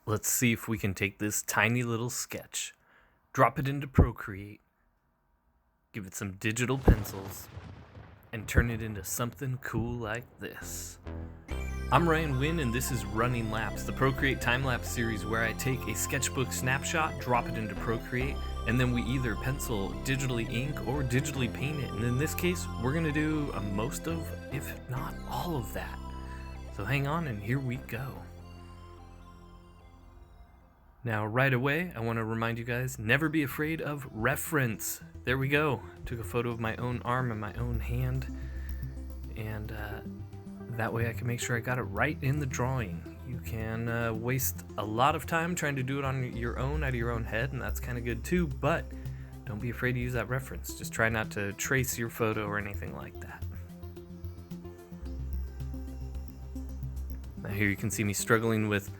Let's see if we can take this tiny little sketch, drop it into Procreate, give it some digital pencils, and turn it into something cool like this. I'm Ryan Wynn, and this is Running Lapse, the Procreate time-lapse series where I take a sketchbook snapshot, drop it into Procreate, and then we either pencil, digitally ink, or digitally paint it. And in this case, we're going to do most of, if not all of that. So hang on, and here we go. Now, right away, I want to remind you guys, never be afraid of reference. There we go. Took a photo of my own arm and my own hand, and that way I can make sure I got it right in the drawing. You can waste a lot of time trying to do it on your own, out of your own head, and that's kind of good too, but don't be afraid to use that reference. Just try not to trace your photo or anything like that. Now here you can see me struggling with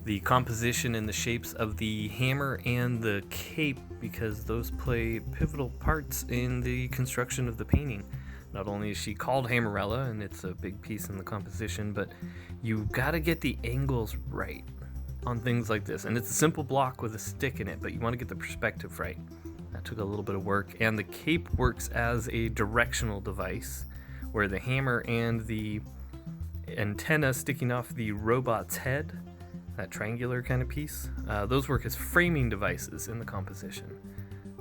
the composition and the shapes of the hammer and the cape, because those play pivotal parts in the construction of the painting. Not only is she called Hammerella, and it's a big piece in the composition, but you gotta get the angles right on things like this. And it's a simple block with a stick in it, but you want to get the perspective right. That took a little bit of work. And the cape works as a directional device, where the hammer and the antenna sticking off the robot's head, that triangular kind of piece, those work as framing devices in the composition.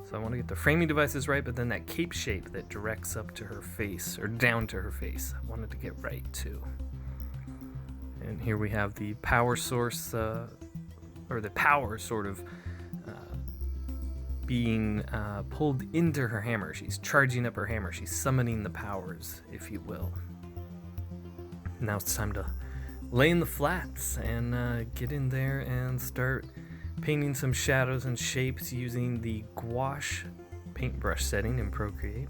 So I want to get the framing devices right, but then that cape shape that directs up to her face, or down to her face, I wanted to get right too. And here we have the power source, or the power sort of being pulled into her hammer. She's charging up her hammer. She's summoning the powers, if you will. Now it's time to lay in the flats and get in there and start painting some shadows and shapes using the gouache paintbrush setting in Procreate.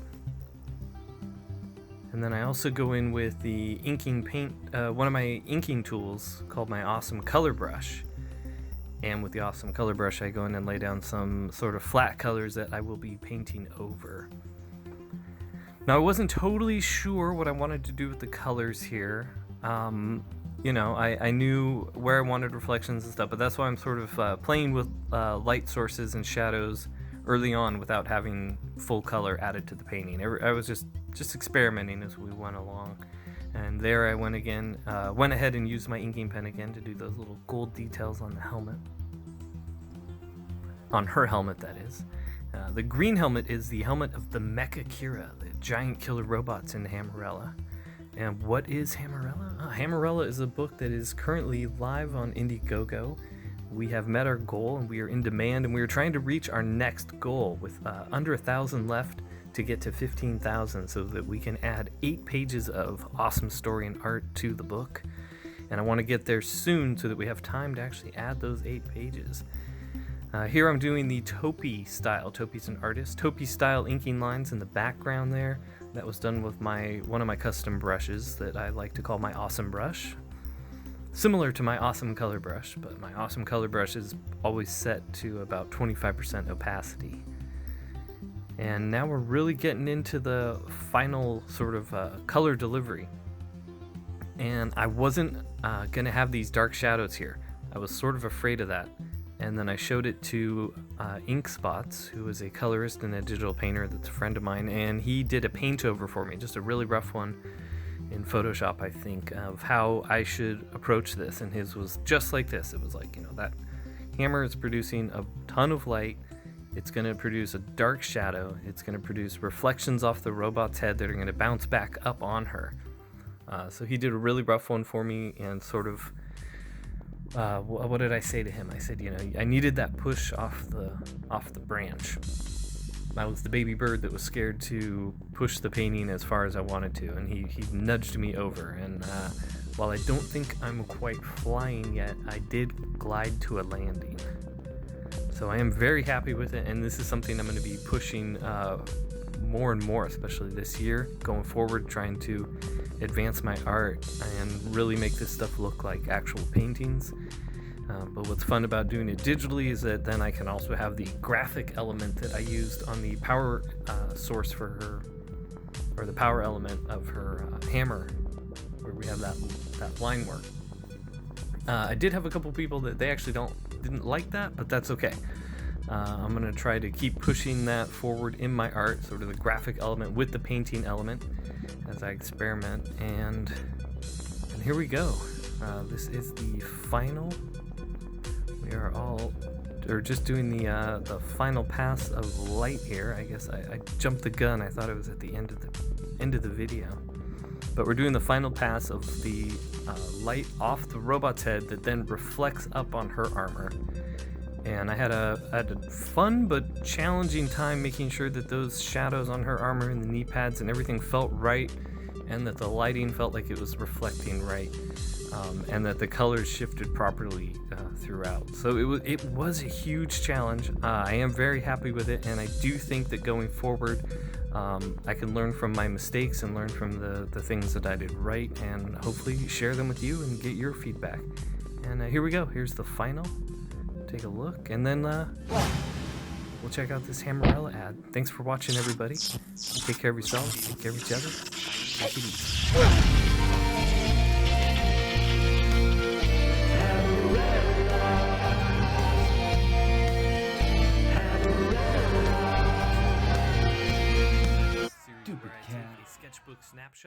And then I also go in with the inking paint, one of my inking tools called my Awesome Color Brush. And with the Awesome Color Brush, I go in and lay down some sort of flat colors that I will be painting over. Now, I wasn't totally sure what I wanted to do with the colors here. I knew where I wanted reflections and stuff, but that's why I'm sort of playing with light sources and shadows early on without having full color added to the painting. I was just experimenting as we went along. And there I went ahead and used my inking pen again to do those little gold details on the helmet. On her helmet, that is. The green helmet is the helmet of the Mecha Kira, the giant killer robots in Hammerella. And what is Hammerella? Hammerella is a book that is currently live on Indiegogo. We have met our goal, and we are in demand, and we are trying to reach our next goal with under 1,000 left to get to 15,000, so that we can add 8 pages of awesome story and art to the book. And I want to get there soon so that we have time to actually add those 8 pages. Here I'm doing the Topi style. Topi's an artist. Topi style inking lines in the background there. That was done with one of my custom brushes that I like to call my Awesome Brush. Similar to my Awesome Color Brush, but my Awesome Color Brush is always set to about 25% opacity. And now we're really getting into the final sort of color delivery. And I wasn't going to have these dark shadows here. I was sort of afraid of that. And then I showed it to Ink Spots, who is a colorist and a digital painter that's a friend of mine, and he did a paint over for me, just a really rough one in Photoshop, I think, of how I should approach this. And his was just like this. It was like, that hammer is producing a ton of light. It's going to produce a dark shadow. It's going to produce reflections off the robot's head that are going to bounce back up on her. So he did a really rough one for me, and sort of what did I say to him? I said, I needed that push off the branch. I was the baby bird that was scared to push the painting as far as I wanted to, and he nudged me over. And while I don't think I'm quite flying yet, I did glide to a landing. So I am very happy with it, and this is something I'm going to be pushing more and more, especially this year, going forward, trying to advance my art and really make this stuff look like actual paintings. But what's fun about doing it digitally is that then I can also have the graphic element that I used on the power source for her, or the power element of her hammer, where we have that line work. I did have a couple people that they actually didn't like that, but that's okay. I'm gonna try to keep pushing that forward in my art, sort of the graphic element with the painting element as I experiment. And here we go. This is the final. We are just doing the final pass of light here. I guess I jumped the gun. I thought it was at the end of the video, but we're doing the final pass of the light off the robot's head that then reflects up on her armor. And I had a fun but challenging time making sure that those shadows on her armor and the knee pads and everything felt right, and that the lighting felt like it was reflecting right, and that the colors shifted properly throughout. So it was a huge challenge. I am very happy with it, and I do think that going forward, I can learn from my mistakes and learn from the things that I did right, and hopefully share them with you and get your feedback. And here we go. Here's the final. Take a look, and then we'll check out this Hammerella ad. Thanks for watching, everybody. Take care of yourselves, take care of each other. Take it easy. Sketchbook snapshot.